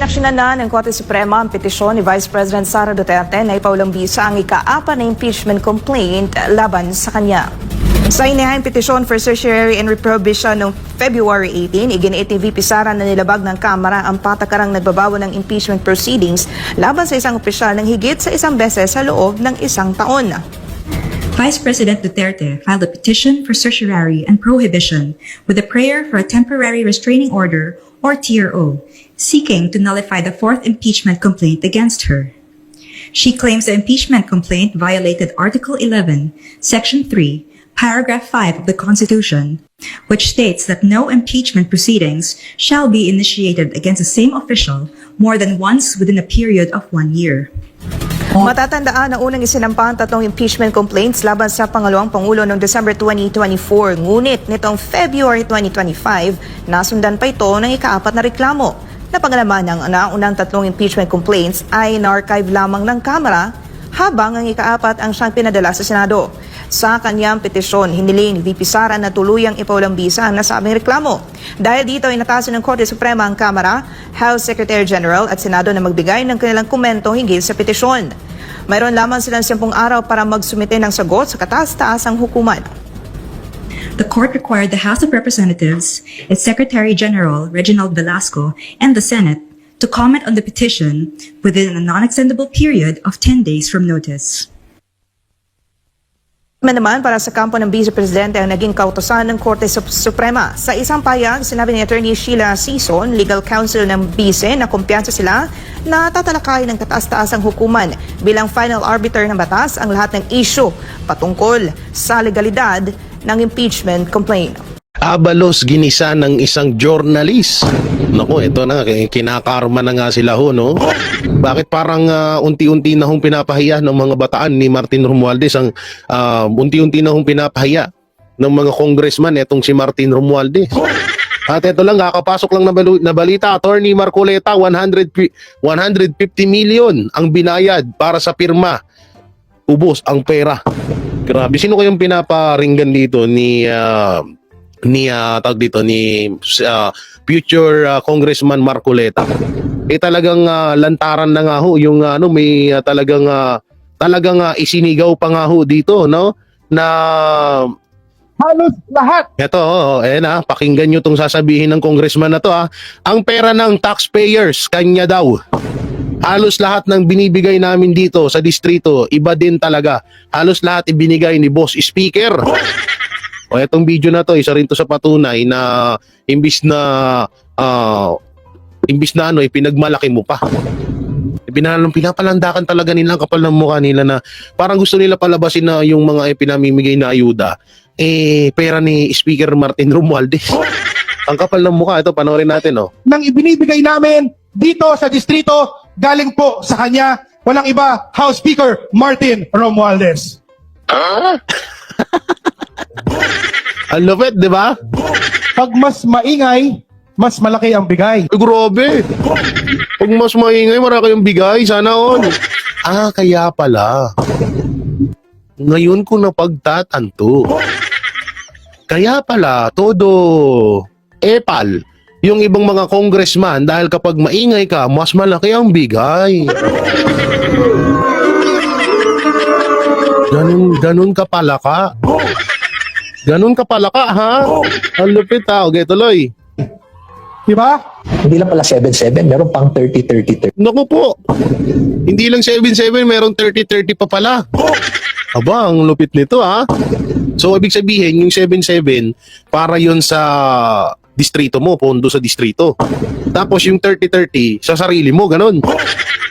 Inaksyonan na ng Korte Suprema ang petisyon ni Vice President Sara Duterte na ipaulambisa ang ika-4 na impeachment complaint laban sa kanya. Sa inihayang petisyon for certiorari and reprohibition noong February 18, iginiit ni VP Sara na nilabag ng Kamara ang patakarang nagbabago ng impeachment proceedings laban sa isang opisyal ng higit sa isang beses sa loob ng isang taon. Vice President Duterte filed a petition for certiorari and prohibition with a prayer for a temporary restraining order or TRO, seeking to nullify the fourth impeachment complaint against her. She claims the impeachment complaint violated Article 11, Section 3, Paragraph 5 of the Constitution, which states that no impeachment proceedings shall be initiated against the same official more than once within a period of 1 year. Matatandaan na unang isinampa ang 3 impeachment complaints laban sa pangalawang Pangulo noong December 2024. Ngunit nitong February 2025, nasundan pa ito ng ika-4 na reklamo. Napangalaman ng naunang 3 impeachment complaints ay na-archive lamang ng Kamara habang ang ika-4 ang siyang pinadala sa Senado. Sa kanyang petisyon, hiniling ni VP Sara na tuluyang ipaulambisa ang nasabing reklamo. Dahil dito ay natasan ng Korte Suprema ang Kamara, House Secretary General at Senado na magbigay ng kanilang komento hinggil sa petisyon. Mayroon lamang silang 10 araw para magsumite ng sagot sa kataas-taasang hukuman. The court required the House of Representatives, its Secretary General, Reginald Velasco, and the Senate to comment on the petition within a non-extendable period of 10 days from notice. Naman para sa kampo ng Vice Presidente ang naging kautusan ng Korte Suprema. Sa isang payag, sinabi ni Attorney Sheila Sison, Legal Counsel ng Vice, na kumpiyansa sila na tatalakay ng kataas-taasang hukuman bilang final arbiter ng batas ang lahat ng issue patungkol sa legalidad ng impeachment complaint. Abalos ginisa ng isang journalist. Naku, ito na, kinakarma na nga sila ho, no? Bakit parang unti-unti na hong pinapahiya ng mga bataan ni Martin Romualdez ang unti-unti na hong pinapahiya ng mga congressman etong si Martin Romualdez. At ito lang, kakapasok lang na balita, Attorney Marcoleta, 150 million ang binayad para sa pirma. Ubos ang pera. Grabe, sino kayong pinaparinggan dito ni future Congressman Marcoleta? Talagang lantaran na nga ho yung may talagang isinigaw pa nga ho dito, no, na halos lahat. Ito, pakinggan nyo tong sasabihin ng congressman na to, ang pera ng taxpayers kanya daw. Halos lahat ng binibigay namin dito sa distrito, iba din talaga. Halos lahat ibinigay ni Boss Speaker. O etong video na to, isa rin to sa patunay na imbis na pinagmalaki mo pa. Pinapalandakan talaga nila ang kapal ng mukha nila na parang gusto nila palabasin na yung mga pinamimigay na ayuda. Pera ni Speaker Martin Romualdez. Ang kapal ng mukha, ito panoorin natin, oh. Nang ibinibigay namin dito sa distrito, galing po sa kanya, walang iba, House Speaker Martin Romualdez. Ang lupit, di ba? Pag mas maingay, mas malaki ang bigay. Ay, grabe. Pag mas maingay, marami kayong bigay. Sana on. Kaya pala. Ngayon ko napagtatanto. Kaya pala, todo epal yung ibang mga congressman dahil kapag maingay ka, mas malaki ang bigay. Ganun ka pala ka. Ganun ka pala ka, ha? Ang lupit, ha? Okay, tuloy. Diba? Hindi lang pala 7-7, meron pang 30-30-30. Naku po. Hindi lang 7-7, merong 30-30 pa pala. Aba, ang lupit nito, ha? So, ibig sabihin, yung 7-7, para yun sa distrito mo, pondo sa distrito. Tapos yung 30-30, sa sarili mo, ganun.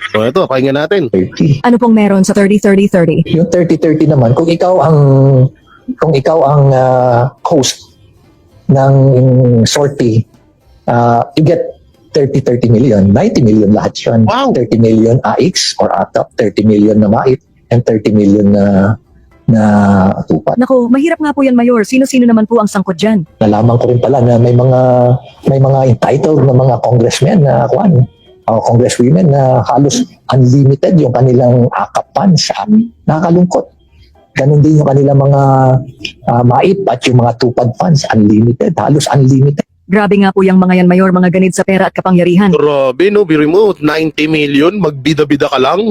So, ito, pakinggan natin. 30. Ano pong meron sa 30-30-30? Yung 30-30 naman, kung ikaw ang host ng sortie, you get 30-30 million. 90 million lahat yun. Wow. 30 million AX or ATAP, 30 million na MAIT, and 30 million na tupat. Naku, mahirap nga po yan, Mayor. Sino-sino naman po ang sangkot dyan? Nalaman ko rin pala na may mga entitled na mga congressmen na congresswomen na halos unlimited yung kanilang AKAP funds. Nakakalungkot. Ganon din yung kanilang mga MAIT at yung mga tupad funds, unlimited, halos unlimited. Grabe nga po yung mga yan, Mayor, mga ganid sa pera at kapangyarihan. Grabe no, biro mo, 90 million, magbida-bida ka lang.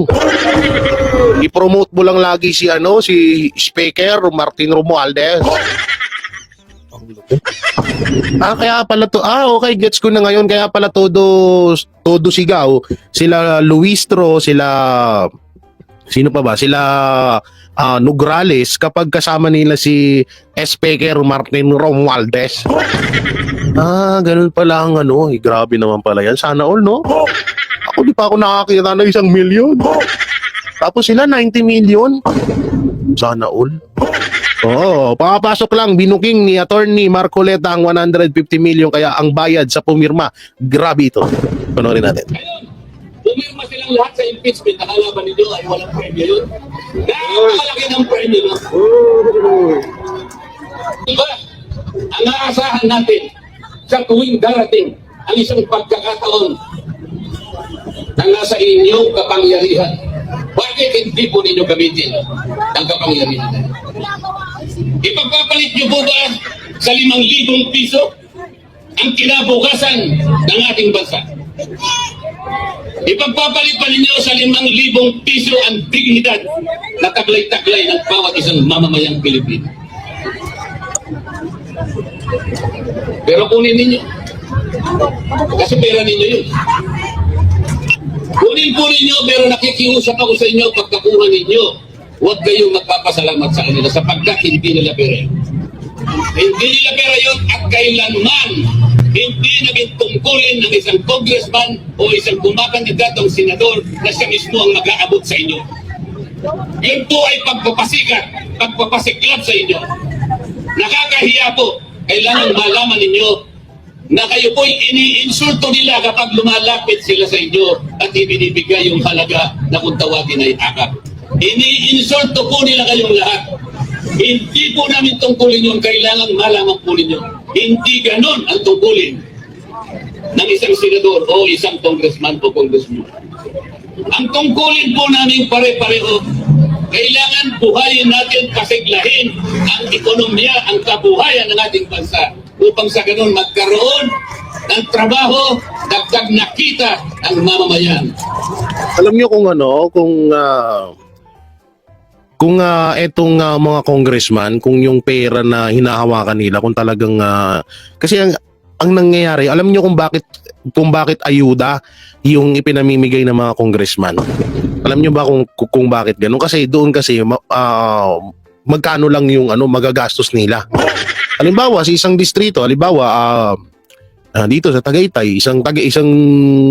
I-promote mo lang lagi si si Speaker Martin Romualdez. Kaya pala to. Okay, gets ko na ngayon. Kaya pala todo sigaw. Sila Luistro, sila sino pa ba? Sila Nograles kapag kasama nila si Speaker Martin Romualdez. Ganun pala ang grabe naman pala yan. Sana all, no? Ako di pa ako nakakita ng 1 million. Tapos sila 90 million. Sana all. Oo, papasok lang binuking ni Attorney Marcoleta ang 150 million kaya ang bayad sa pumirma, grabe ito. Panoorin natin. Pumirma silang lahat sa impeachment. Nakala ba ninyo ay walang premyo yun? Napakalaki ng premyo nun. Diba? Ang aasahan natin sa tuwing darating ang isang pagkakataon na nasa inyong kapangyarihan. Bakit hindi po ninyo gamitin ang kapangyarihan? Ipagpapalit niyo po ba sa 5,000 piso ang kinabukasan ng ating bansa? Ipagpapalit pa ninyo sa 5,000 piso ang dignidad na taglay-taglay ng bawat isang mamamayang Pilipino. Pero kunin ninyo. Kasi pera ninyo yun. Kunin po ninyo, pero nakikiusap ako sa inyo pagkakuha ninyo. Huwag kayong magpapasalamat sa kanila sapagkat hindi nila pera yun. Hindi nila pera yun at kailanman hindi naging tungkulin ng isang congressman o isang kumakandidatong senador na siya mismo ang mag-aabot sa inyo. Yun po ay pagpapasikat, pagpapasiklab sa inyo. Nakakahiya po. Kailangan malaman ninyo na kayo po'y iniinsulto nila kapag lumalapit sila sa inyo at ibinibigay yung halaga na kung tawagin ay akap. Iniinsulto po nila kayong lahat. Hindi po namin tungkulin yun. Kailangan malaman po ninyo. Hindi ganon ang tungkulin ng isang senador o isang congressman o congresswoman. Ang tungkulin po namin pare-pareho, kailangan buhayin natin, pasiglahin ang ekonomiya, ang kabuhayan ng ating bansa upang sa ganun magkaroon ng trabaho, dagdag na kita ang mamamayan. Alam niyo kung etong mga congressman, kung yung pera na hinahawakan nila, kung talagang kasi ang nangyayari, alam niyo kung bakit ayuda yung ipinamimigay ng mga congressman. Alam niyo ba kung bakit ganun? Kasi doon kasi magkano lang yung magagastos nila. Halimbawa, sa isang distrito, dito sa Tagaytay, isang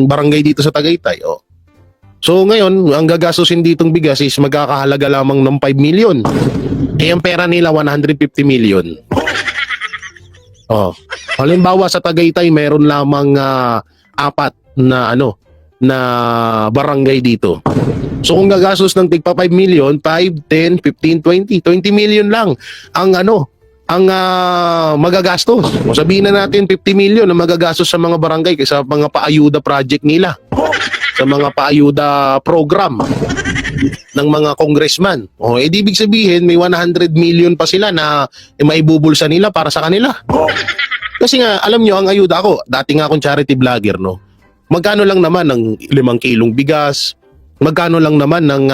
barangay dito sa Tagaytay, So ngayon, ang gagastusin ditong bigas is magkakahalaga lamang ng 5 million. Ang pera nila 150 million. Halimbawa sa Tagaytay, meron lamang 4 na barangay dito. So kung gagastos ng tigpa 5 million, 5, 10, 15, 20 million lang ang magagastos. O sabihin na natin 50 million ang magagastos sa mga barangay kaysa mga paayuda project nila. Sa mga paayuda program ng mga congressman. Ibig sabihin may 100 million pa sila na maibubulsa nila para sa kanila. Kasi nga, alam nyo, ang ayuda ako, dati nga akong charity vlogger, no? Magkano lang naman ng 5 kilong bigas? Magkano lang naman ng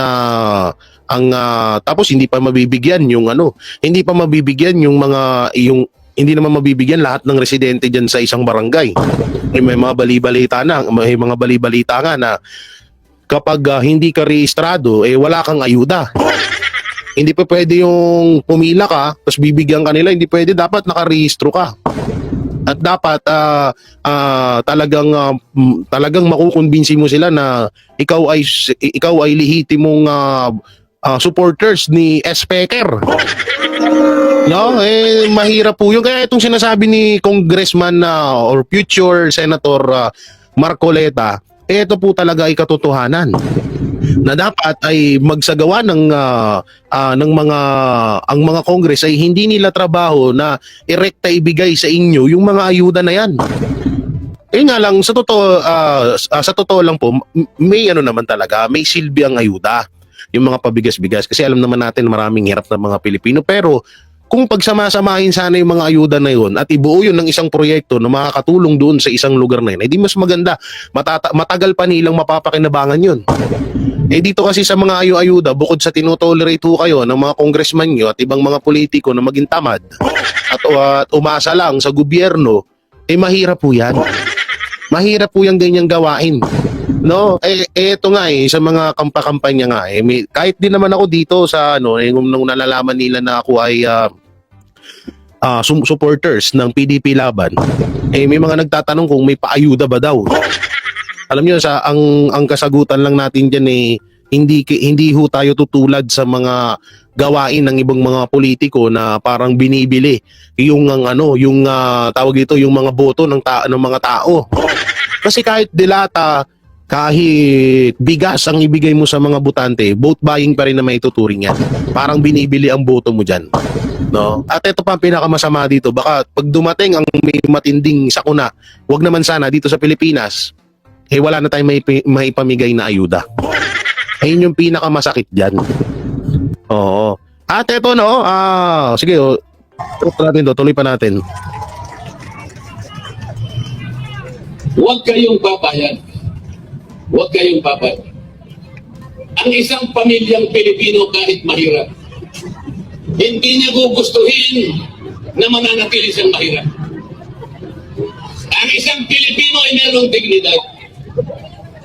tapos hindi pa mabibigyan yung hindi pa mabibigyan yung hindi naman mabibigyan lahat ng residente diyan sa isang barangay. May mga bali-balita nga na kapag hindi ka rehistrado, wala kang ayuda. Hindi pa pwede yung pumila ka, tapos bibigyan ka nila, hindi pwede, dapat nakarehistro ka. At dapat talagang makukumbinsi mo sila na ikaw ay lehitimong supporters ni Speaker. No, mahirap po yun. Kaya itong sinasabi ni Congressman or future Senator Marcoleta, ito po talaga ay katotohanan na dapat ay magsagawa ng mga Congress ay hindi nila trabaho na irekta ibigay sa inyo yung mga ayuda na yan. Nga lang sa totoo lang po, may naman talaga, may silbi ang ayuda, yung mga pabigas-bigas, kasi alam naman natin maraming hirap ng mga Pilipino, pero kung pagsamasamahin sana yung mga ayuda na yun at ibuo yun ng isang proyekto na makakatulong doon sa isang lugar na yun, di mas maganda. Matagal pa nilang mapapakinabangan yun. Dito kasi sa mga ayuda, bukod sa tinotolerate ho kayo ng mga congressman nyo at ibang mga politiko na maging tamad at umasa lang sa gobyerno, mahirap po yan. Mahirap po yung ganyang gawain. No, eto nga sa mga kampanya nga kahit din naman ako dito sa nung nalalaman nila na ako ay supporters ng PDP laban, may mga nagtatanong kung may paayuda ba daw. Alam niyo ang kasagutan lang natin diyan hindi ho tayo tutulad sa mga gawain ng ibang mga politiko na parang binibili yung tawag dito yung mga boto ng mga tao. Kasi kahit dilata, kahit bigas ang ibigay mo sa mga botante, vote buying pa rin na maituturing yan. Parang binibili ang boto mo dyan. No? At ito pa ang pinakamasama dito, baka pag dumating ang may matinding sakuna, wag naman sana dito sa Pilipinas, wala na tayong maipamigay na ayuda. Ayun yung pinakamasakit dyan. Oo. At ito sige, tuloy pa natin. Huwag kayong papayag. Huwag kayong papayag. Ang isang pamilyang Pilipino kahit mahirap, hindi niya gugustuhin na mananatili siyang mahirap. Ang isang Pilipino ay mayroong dignidad.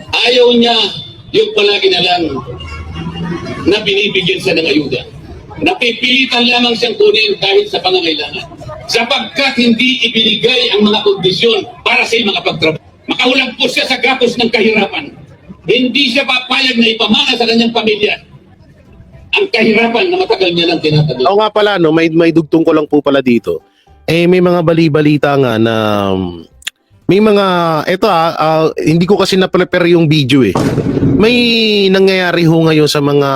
Ayaw niya yung palagi na lang na binibigyan siya ng ayuda. Napipilitan lamang siyang kunin dahil sa pangangailangan. Sapagkat hindi ibinigay ang mga kondisyon para sa makapagtrabaho. Makahulang po siya sa gapos ng kahirapan. Hindi siya papayag na ipamana sa kanyang pamilya ang kahirapan na matagal niya lang tinatagal. Oo nga pala, may dugtong ko lang po pala dito. May mga bali-balita nga na may mga, hindi ko kasi na-prepare yung video May nangyayari ho ngayon sa mga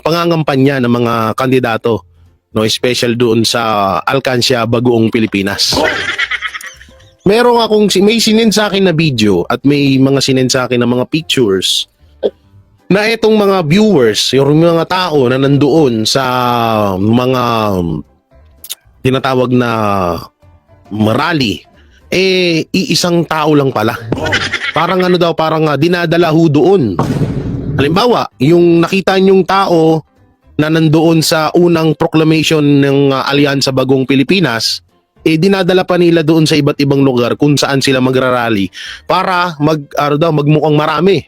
pangangampanya ng mga kandidato, special doon sa Alcancia, Bagoong, Pilipinas. May sinend sa akin na video at may mga sinend sa akin na mga pictures na itong mga viewers, yung mga tao na nandoon sa mga tinatawag na rally, iisang tao lang pala. Parang dinadala ho doon. Halimbawa, yung nakita niyong tao na nandoon sa unang proclamation ng Alyansa Bagong Pilipinas, dinadala pa nila doon sa iba't ibang lugar kung saan sila magrarally para magmukhang marami.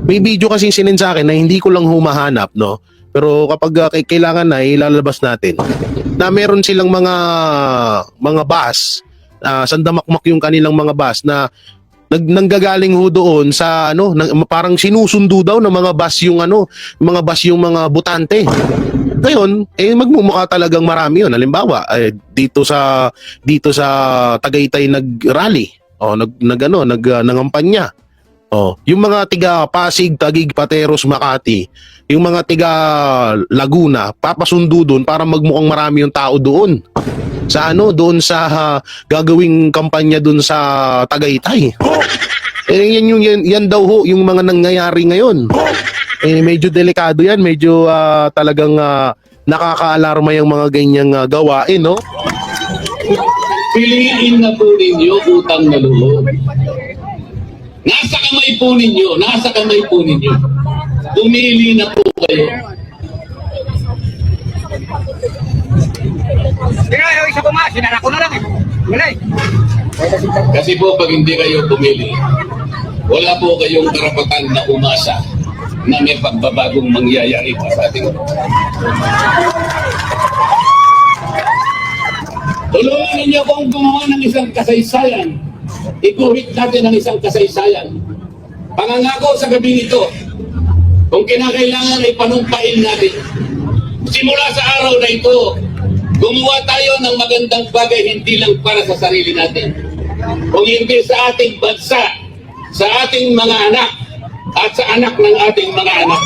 May video kasi sinend sa akin na hindi ko lang humahanap, no? Pero kapag kailangan na, ilalabas natin na meron silang mga bus, sandamakmak yung kanilang mga bus na nanggagaling ho doon sa parang sinusundo daw ng mga bus yung mga botante. Ngayon, magmumukha talagang marami yun. Halimbawa, dito sa Tagaytay nag-rally, nangampanya. Yung mga tiga Pasig, Taguig, Pateros, Makati, yung mga tiga Laguna, papasundo doon para magmukhang marami yung tao doon. Doon sa gagawing kampanya doon sa Tagaytay. Yan daw ho yung mga nangyayari ngayon. Medyo delikado yan, medyo talagang nakaka-alarma yung mga ganyang gawain, no? Piliin na po ninyo utang na loob. Nasa kamay po ninyo. Pumili na po kayo. Kasi po pag hindi kayo pumili, wala po kayong karapatan na umasa na may pagbabagong mangyayari pa sa ating. Tulungan ninyo kung gumawa ng isang kasaysayan. Iguhit natin ang isang kasaysayan. Pangangako sa gabi nito, kung kinakailangan ay panumpain natin. Simula sa araw na ito, gumawa tayo ng magandang bagay hindi lang para sa sarili natin, kung hindi sa ating bansa, sa ating mga anak, at sa anak ng ating mga anak.